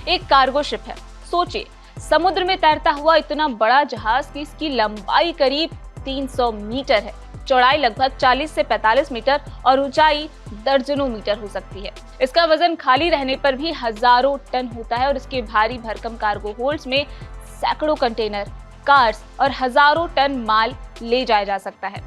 एक cargo ship है। सोचिए, समुद्र में तैरता हुआ इतना बड़ा जहाज की इसकी लंबाई करीब 300 मीटर है, चौड़ाई लगभग 40 से 45 मीटर और ऊंचाई दर्जनों मीटर हो सकती है। इसका वजन खाली रहने पर भी हजारों टन होता है और इसके भारी भरकम कार्गो होल्ड्स में सैकड़ों कंटेनर, कार्स और हजारों टन माल ले जाया जा सकता है।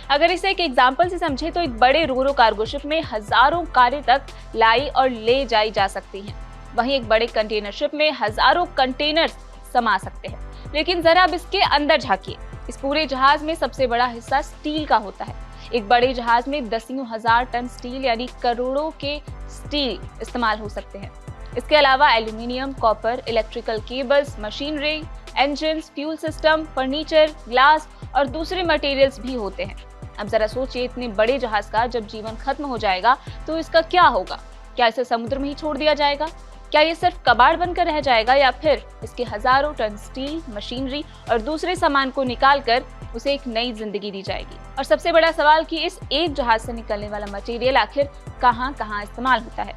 अगर इसे एक एग्जाम्पल से समझे तो एक बड़े रोरो कार्गो शिप में हजारों कारें तक लाई और ले जाई जा सकती हैं। वहीं एक बड़े कंटेनर शिप में हजारों कंटेनर समा सकते हैं। लेकिन जरा अब इसके अंदर झांकिए। इस पूरे जहाज में सबसे बड़ा हिस्सा स्टील का होता है। एक बड़े जहाज में दसियों हजार टन स्टील यानी करोड़ों के स्टील इस्तेमाल हो सकते हैं। इसके अलावा aluminium, copper, electrical cables, machinery, engine, fuel system, furniture, glass और दूसरे मटेरियल्स भी होते हैं। अब जरा सोचिए, इतने बड़े जहाज का जब जीवन खत्म हो जाएगा तो इसका क्या होगा? क्या इसे समुद्र में ही छोड़ दिया जाएगा? क्या ये सिर्फ कबाड़ बनकर रह जाएगा या फिर इसके हजारों टन स्टील, मशीनरी और दूसरे सामान को निकालकर उसे एक नई जिंदगी दी जाएगी? और सबसे बड़ा सवाल कि इस एक जहाज से निकलने वाला मटेरियल आखिर कहां कहां इस्तेमाल होता है?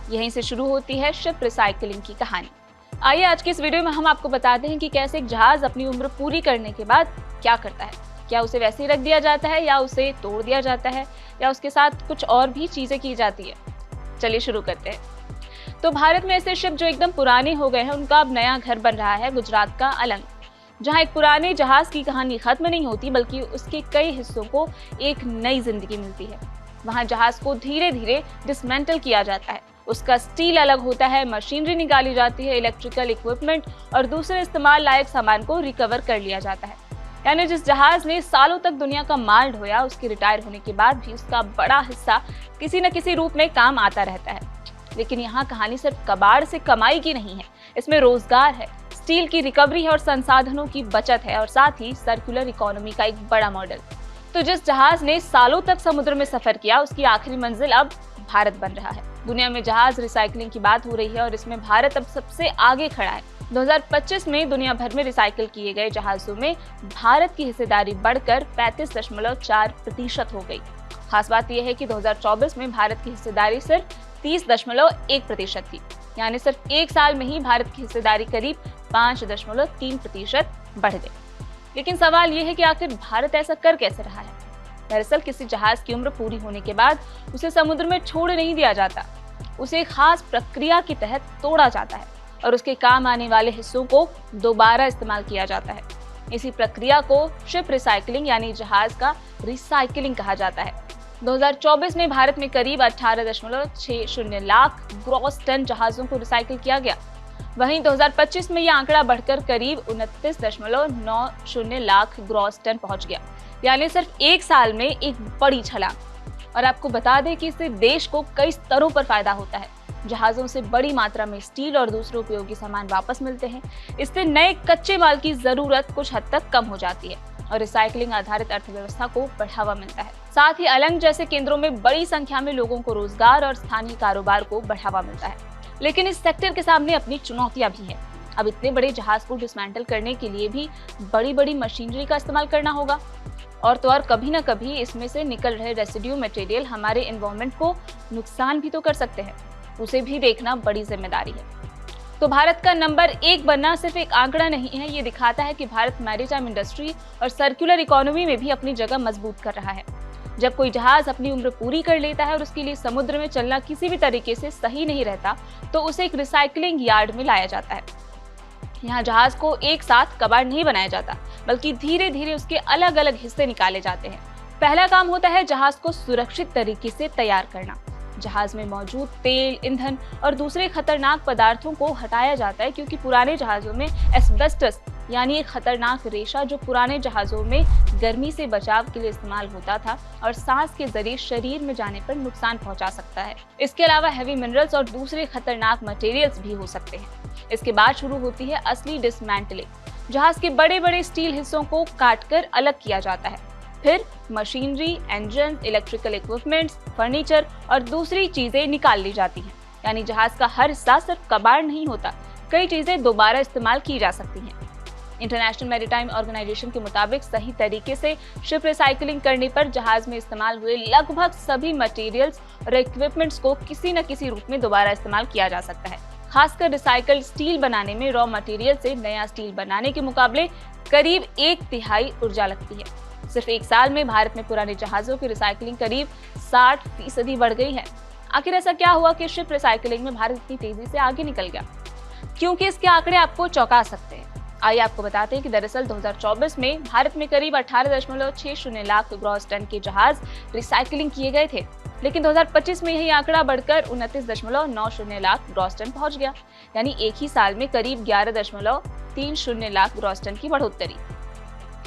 यहीं से शुरू होती है शिप रिसाइकलिंग की कहानी। आइए आज की इस वीडियो में हम आपको बताते हैं कि कैसे एक जहाज अपनी उम्र पूरी करने के बाद क्या करता है। क्या उसे वैसे ही रख दिया जाता है या उसे तोड़ दिया जाता है या उसके साथ कुछ और भी चीजें की जाती है? चलिए शुरू करते हैं। तो भारत में ऐसे शिप जो एकदम पुराने हो गए हैं, उनका अब नया घर बन रहा है गुजरात का अलंग, जहां एक पुराने जहाज की कहानी खत्म नहीं होती बल्कि उसके कई हिस्सों को एक नई जिंदगी मिलती है। वहां जहाज को धीरे धीरे डिसमेंटल किया जाता है, उसका स्टील अलग होता है, मशीनरी निकाली जाती है, इलेक्ट्रिकल इक्विपमेंट और दूसरे इस्तेमाल लायक सामान को रिकवर कर लिया जाता है। यानी जिस जहाज ने सालों तक दुनिया का माल ढोया, उसके रिटायर होने के बाद भी उसका बड़ा हिस्सा किसी न किसी रूप में काम आता रहता है। लेकिन यहाँ कहानी सिर्फ कबाड़ से कमाई की नहीं है, इसमें रोजगार है, स्टील की रिकवरी है और संसाधनों की बचत है और साथ ही सर्कुलर इकोनॉमी का एक बड़ा मॉडल। तो जिस जहाज ने सालों तक समुद्र में सफर किया, उसकी आखिरी मंजिल अब भारत बन रहा है। दुनिया में जहाज रिसाइकलिंग की बात हो रही है और इसमें भारत अब सबसे आगे खड़ा है। 2025 में दुनिया भर में रिसाइकिल किए गए जहाजों में भारत की हिस्सेदारी बढ़कर 35.4% हो गई। खास बात यह है कि 2024 में भारत की हिस्सेदारी सिर्फ 30.1% थी। यानी सिर्फ एक साल में ही भारत की हिस्सेदारी करीब 5.3% बढ़ गई। लेकिन सवाल यह है कि आखिर भारत ऐसा कर कैसे रहा है? दरअसल किसी जहाज की उम्र पूरी होने के बाद उसे समुद्र में छोड़ नहीं दिया जाता, उसे एक खास प्रक्रिया के तहत तोड़ा जाता है और उसके काम आने वाले हिस्सों को दोबारा इस्तेमाल किया जाता है। इसी प्रक्रिया को शिप रिसाइकलिंग यानी जहाज का रिसाइकलिंग कहा जाता है। 2024 में भारत में करीब 18.60 लाख ग्रॉस टन जहाजों को रिसाइकिल किया गया। वहीं 2025 में यह आंकड़ा बढ़कर करीब 29.90 लाख ग्रॉस टन पहुंच गया। यानी सिर्फ एक साल में एक बड़ी छलांग। और आपको बता दें कि इससे देश को कई स्तरों पर फायदा होता है। जहाजों से बड़ी मात्रा में स्टील और दूसरे उपयोगी सामान वापस मिलते हैं। इससे नए कच्चे माल की जरूरत कुछ हद तक कम हो जाती है और रिसाइकलिंग आधारित अर्थव्यवस्था को बढ़ावा मिलता है। साथ ही अलंग जैसे केंद्रों में बड़ी संख्या में लोगों को रोजगार और स्थानीय कारोबार को बढ़ावा मिलता है। लेकिन इस सेक्टर के सामने अपनी चुनौतियां भी हैं। अब इतने बड़े जहाज को डिसमेंटल करने के लिए भी बड़ी बड़ी मशीनरी का इस्तेमाल करना होगा और तो और कभी ना कभी इसमें से निकल रहे रेसिड्यू मटेरियल हमारे एनवायरनमेंट को नुकसान भी तो कर सकते हैं। उसे भी देखना बड़ी जिम्मेदारी है। तो भारत का नंबर 1 बनना सिर्फ एक आंकड़ा नहीं है, ये दिखाता है कि भारत मैरीटाइम इंडस्ट्री और सर्कुलर इकोनॉमी में भी अपनी जगह मजबूत कर रहा है। जब कोई जहाज अपनी उम्र पूरी कर लेता है और उसके लिए समुद्र में चलना किसी भी तरीके से सही नहीं रहता, तो उसे एक रिसाइकलिंग यार्ड में लाया जाता है। यहाँ जहाज को एक साथ कबाड़ नहीं बनाया जाता, बल्कि धीरे धीरे उसके अलग अलग हिस्से निकाले जाते हैं। पहला काम होता है जहाज को सुरक्षित तरीके से तैयार करना। जहाज में मौजूद तेल, ईंधन और दूसरे खतरनाक पदार्थों को हटाया जाता है, क्योंकि पुराने जहाजों में एस्बेस्टस यानी एक खतरनाक रेशा जो पुराने जहाजों में गर्मी से बचाव के लिए इस्तेमाल होता था और सांस के जरिए शरीर में जाने पर नुकसान पहुंचा सकता है। इसके अलावा हैवी मिनरल्स और दूसरे खतरनाक मटेरियल्स भी हो सकते हैं। इसके बाद शुरू होती है असली डिसमेंटलिंग। जहाज के बड़े बड़े स्टील हिस्सों को काटकर अलग किया जाता है। फिर machinery, engine, electrical equipments, furniture और दूसरी चीजें निकाल ली जाती हैं। यानी जहाज का हर हिस्सा सिर्फ कबाड़ नहीं होता, कई चीजें दोबारा इस्तेमाल की जा सकती हैं। इंटरनेशनल मैरीटाइम ऑर्गेनाइजेशन के मुताबिक सही तरीके से शिप रिसाइकलिंग करने पर जहाज में इस्तेमाल हुए लगभग सभी मटेरियल्स और इक्विपमेंट्स को किसी न किसी रूप में दोबारा इस्तेमाल किया जा सकता है। खासकर रिसाइकल्ड स्टील बनाने में रॉ मटेरियल से नया स्टील बनाने के मुकाबले करीब 1/3 ऊर्जा लगती है। सिर्फ 1 साल में भारत में पुराने जहाजों की रिसाइकलिंग करीब 60% बढ़ गई है। आखिर ऐसा क्या हुआ कि शिप रिसाइकलिंग में भारत इतनी तेजी से आगे निकल गया? क्योंकि इसके आंकड़े आपको चौंका सकते हैं। आइए आपको बताते हैं कि दरअसल 2024 में भारत में करीब 18.60 लाख ग्रॉस टन के जहाज रिसाइकलिंग किए गए थे, लेकिन 2025 में यही आंकड़ा बढ़कर 29.90 लाख ग्रॉस टन पहुंच गया, यानी एक ही साल में करीब 11.30 लाख ग्रॉस टन की बढ़ोतरी।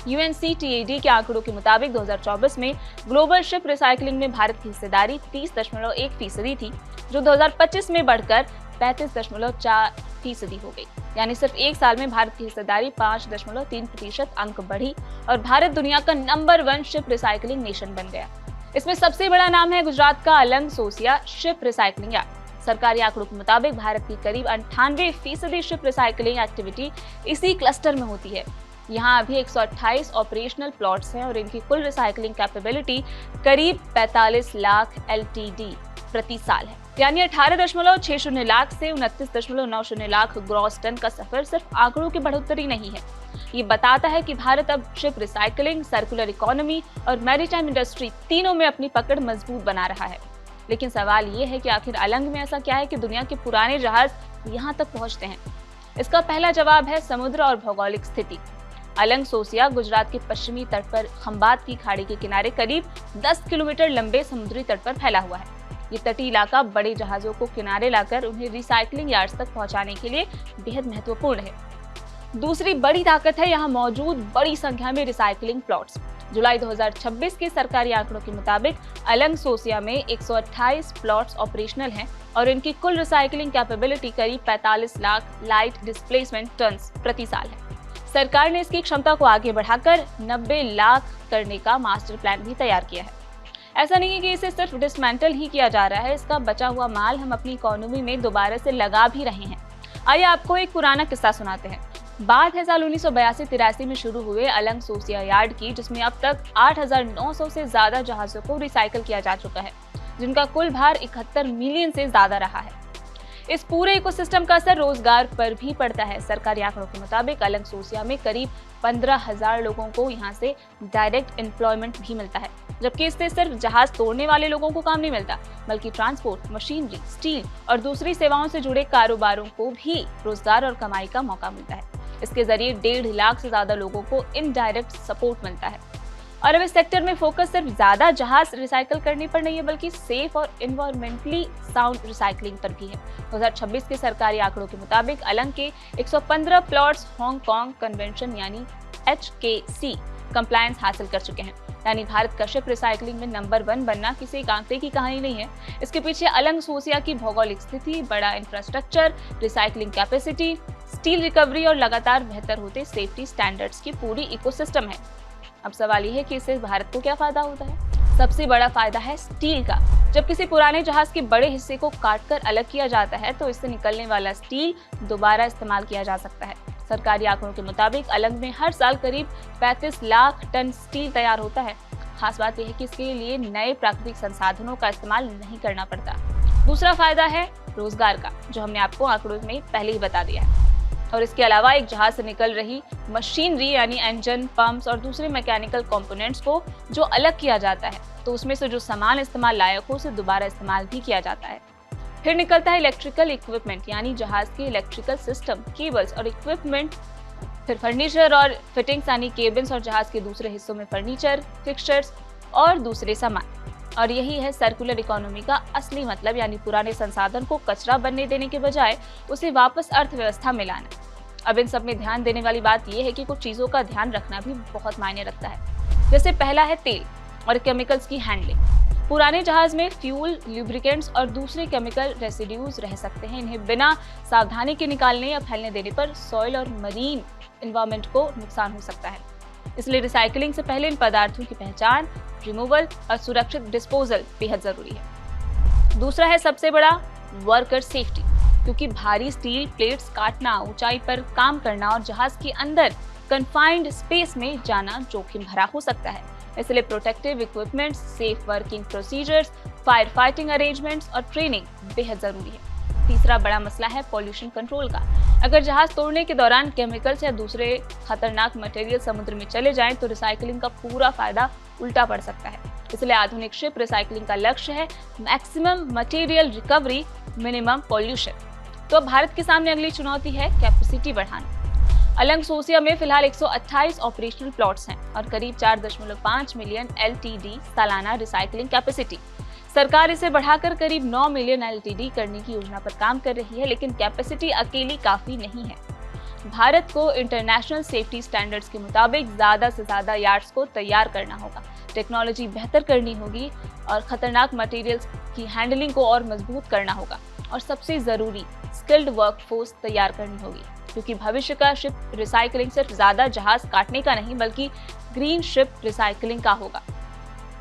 UNCTAD के आंकड़ों के मुताबिक 2024 में ग्लोबल शिप रिसाइकलिंग में भारत की हिस्सेदारी 30.1% थी, जो 2025 में बढ़कर 35.4% हो गई। यानी सिर्फ 1 साल में भारत की हिस्सेदारी 5.3% अंक बढ़ी और भारत दुनिया का नंबर 1 शिप रिसाइकलिंग नेशन बन गया। इसमें सबसे बड़ा नाम है गुजरात का अलंग सोसिया शिप रिसाइकलिंग यार्ड। सरकारी आंकड़ों के मुताबिक भारत की करीब 98% शिप रिसाइकलिंग एक्टिविटी इसी क्लस्टर में होती है। यहाँ अभी 128 ऑपरेशनल प्लॉट्स हैं और इनकी कुल रिसाइकलिंग कैपेबिलिटी करीब 45 लाख LTD प्रति साल है। यानी 18.60 लाख से 29.90 लाख ग्रॉस टन का सफर सिर्फ आंकड़ों की बढ़ोतरी नहीं है, ये बताता है कि भारत अब शिप रिसाइकलिंग, सर्कुलर इकोनॉमी और मैरीटाइम इंडस्ट्री तीनों में अपनी पकड़ मजबूत बना रहा है। लेकिन सवाल ये है कि आखिर अलंग में ऐसा क्या है कि दुनिया के पुराने जहाज यहाँ तक पहुँचते हैं? इसका पहला जवाब है समुद्र और भौगोलिक स्थिति। अलंग सोसिया गुजरात के पश्चिमी तट पर खंबात की खाड़ी के किनारे करीब 10 किलोमीटर लंबे समुद्री तट पर फैला हुआ है। ये तटीय इलाका बड़े जहाजों को किनारे लाकर उन्हें रिसाइकलिंग यार्ड्स तक पहुंचाने के लिए बेहद महत्वपूर्ण है। दूसरी बड़ी ताकत है यहाँ मौजूद बड़ी संख्या में रिसाइकलिंग प्लॉट्स। जुलाई 2026 के सरकारी आंकड़ों के मुताबिक अलंग सोसिया में 128 प्लॉट्स ऑपरेशनल हैं और इनकी कुल रिसाइकलिंग कैपेबिलिटी करीब 45 लाख लाइट डिस्प्लेसमेंट टन्स प्रति साल है। सरकार ने इसकी क्षमता को आगे बढ़ाकर 90 लाख करने का मास्टर प्लान भी तैयार किया है। ऐसा नहीं है कि इसे सिर्फ डिसमेंटल ही किया जा रहा है, इसका बचा हुआ माल हम अपनी इकोनॉमी में दोबारा से लगा भी रहे हैं। आइए आपको एक पुराना किस्सा सुनाते हैं। बात है साल 1982-83 में शुरू हुए अलंग सोसिया यार्ड की, जिसमें अब तक 8,900 से ज्यादा जहाजों को रिसाइकल किया जा चुका है, जिनका कुल भार 71 मिलियन से ज्यादा रहा है। इस पूरे इकोसिस्टम का असर रोजगार पर भी पड़ता है। सरकारी आंकड़ों के मुताबिक अलंग सोसिया में करीब 15,000 लोगों को यहाँ से डायरेक्ट एम्प्लॉयमेंट भी मिलता है, जबकि इससे सिर्फ जहाज तोड़ने वाले लोगों को काम नहीं मिलता, बल्कि ट्रांसपोर्ट, मशीनरी, स्टील और दूसरी सेवाओं से जुड़े कारोबारों को भी रोजगार और कमाई का मौका मिलता है। इसके जरिए 1.5 लाख से ज्यादा लोगों को इनडायरेक्ट सपोर्ट मिलता है। और अब इस सेक्टर में फोकस सिर्फ ज्यादा जहाज रिसाइकल करने पर नहीं है, बल्कि सेफ और एनवायरमेंटली साउंड रिसाइकलिंग पर भी है। 2026 के सरकारी आंकड़ों के मुताबिक अलंग के 115 प्लॉट्स हांगकांग कन्वेंशन यानी HKC कंप्लायंस हासिल कर चुके हैं। यानी भारत का शिप रिसाइकलिंग में नंबर 1 बनना किसी एक आंकड़े की कहानी नहीं है। इसके पीछे अलंग सोसिया की भौगोलिक स्थिति, बड़ा infrastructure, recycling capacity, steel recovery और लगातार बेहतर होते सेफ्टी स्टैंडर्ड्स की पूरी इकोसिस्टम है। अब सवाल ये है कि इससे भारत को क्या फायदा होता है? सबसे बड़ा फायदा है स्टील का। जब किसी पुराने जहाज के बड़े हिस्से को काटकर अलग किया जाता है तो इससे निकलने वाला स्टील दोबारा इस्तेमाल किया जा सकता है। सरकारी आंकड़ों के मुताबिक अलंग में हर साल करीब 35 लाख टन स्टील तैयार होता है। खास बात यह है कि इसके लिए नए प्राकृतिक संसाधनों का इस्तेमाल नहीं करना पड़ता। दूसरा फायदा है रोजगार का, जो हमने आपको आंकड़ों में पहले ही बता दिया है। और इसके अलावा एक जहाज से निकल रही मशीनरी यानी इंजन, पंप्स और दूसरे मैकेनिकल कंपोनेंट्स को जो अलग किया जाता है, तो उसमें से जो सामान इस्तेमाल लायक हो उसे दोबारा इस्तेमाल भी किया जाता है। फिर निकलता है इलेक्ट्रिकल इक्विपमेंट यानी जहाज के इलेक्ट्रिकल सिस्टम, केबल्स और इक्विपमेंट। फिर फर्नीचर और फिटिंग्स यानी केबिन्स और जहाज के दूसरे हिस्सों में फर्नीचर, फिक्सचर्स और दूसरे सामान। और यही है सर्कुलर इकोनॉमी का असली मतलब, यानी पुराने संसाधन को कचरा बनने देने के बजाय उसे वापस अर्थव्यवस्था में लाना। अब इन सब में ध्यान देने वाली बात यह है कि कुछ चीजों का ध्यान रखना भी बहुत मायने रखता है। जैसे पहला है तेल और केमिकल्स की हैंडलिंग। पुराने जहाज में फ्यूल, लुब्रिकेंट्स और दूसरे केमिकल रेसिड्यूज रह सकते हैं। इन्हें बिना सावधानी के निकालने या फैलने देने पर सॉइल और मरीन एनवायरनमेंट को नुकसान हो सकता है। इसलिए रिसाइकलिंग से पहले इन पदार्थों की पहचान, रिमूवल और सुरक्षित डिस्पोजल बेहद जरूरी है। दूसरा है सबसे बड़ा वर्कर सेफ्टी, क्योंकि भारी स्टील प्लेट्स काटना, ऊंचाई पर काम करना और जहाज के अंदर कन्फाइंड स्पेस में जाना जोखिम भरा हो सकता है। इसलिए protective equipments, safe working procedures, fire fighting arrangements और ट्रेनिंग बेहद जरूरी है। तीसरा बड़ा मसला है पॉल्यूशन कंट्रोल का। अगर जहाज तोड़ने के दौरान केमिकल्स या दूसरे खतरनाक मटेरियल समुद्र में चले जाएं तो रिसाइकलिंग का पूरा फायदा उल्टा पड़ सकता है। इसलिए आधुनिक शिप रिसाइकलिंग का लक्ष्य है maximum material recovery, minimum pollution. तो अब भारत के सामने अगली चुनौती है कैपेसिटी बढ़ाना। अलंग सोसिया में फिलहाल 128 ऑपरेशनल प्लॉट्स हैं और करीब 4.5 मिलियन LTD सालाना रिसाइकलिंग कैपेसिटी। सरकार इसे बढ़ाकर करीब 9 मिलियन LTD करने की योजना पर काम कर रही है, लेकिन कैपेसिटी अकेली काफी नहीं है। भारत को इंटरनेशनल सेफ्टी स्टैंडर्ड्स के मुताबिक ज्यादा से ज्यादा यार्ड्स को तैयार करना होगा, टेक्नोलॉजी बेहतर करनी होगी और खतरनाक मटेरियल्स की हैंडलिंग को और मजबूत करना होगा, और सबसे जरूरी स्किल्ड वर्कफोर्स तैयार करनी होगी, क्योंकि भविष्य का शिप रिसाइकलिंग सिर्फ ज्यादा जहाज काटने का नहीं बल्कि ग्रीन शिप रिसाइकलिंग का होगा।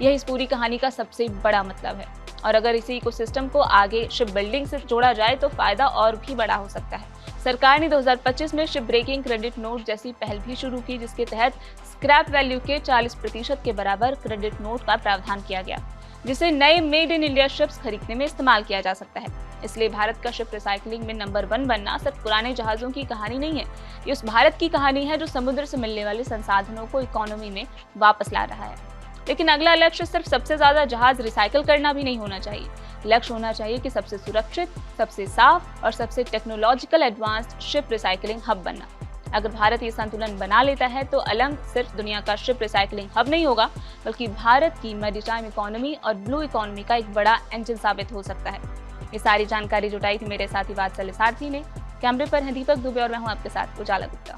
यह इस पूरी कहानी का सबसे बड़ा मतलब है, और अगर इसी इकोसिस्टम को आगे शिप बिल्डिंग से जोड़ा जाए तो फायदा और भी बड़ा हो सकता है। सरकार ने 2025 में शिप ब्रेकिंग क्रेडिट नोट जैसी पहल भी शुरू की, जिसके तहत स्क्रैप वैल्यू के 40% के बराबर क्रेडिट नोट का प्रावधान किया गया, जिसे नए मेड इन इंडिया शिप्स खरीदने में इस्तेमाल किया जा सकता है। इसलिए भारत का शिप रिसाइकलिंग में नंबर 1 बनना सिर्फ पुराने जहाजों की कहानी नहीं है, ये उस भारत की कहानी है जो समुद्र से मिलने वाले संसाधनों को इकोनॉमी में वापस ला रहा है। लेकिन अगला लक्ष्य सिर्फ सबसे ज्यादा जहाज रिसाइकल करना भी नहीं होना चाहिए। लक्ष्य होना चाहिए कि सबसे सुरक्षित, सबसे साफ और सबसे technological advanced ship recycling hub बनना। अगर भारत ये संतुलन बना लेता है तो अलंग सिर्फ दुनिया का शिप रिसाइकलिंग हब नहीं होगा, बल्कि भारत की मैरीटाइम इकोनॉमी और ब्लू इकोनॉमी का एक बड़ा इंजन साबित हो सकता है। ये सारी जानकारी जुटाई थी मेरे साथी वात्सल्य सारथी ने। कैमरे पर हैं दीपक दुबे और मैं हूं आपके साथ उजाला गुप्ता।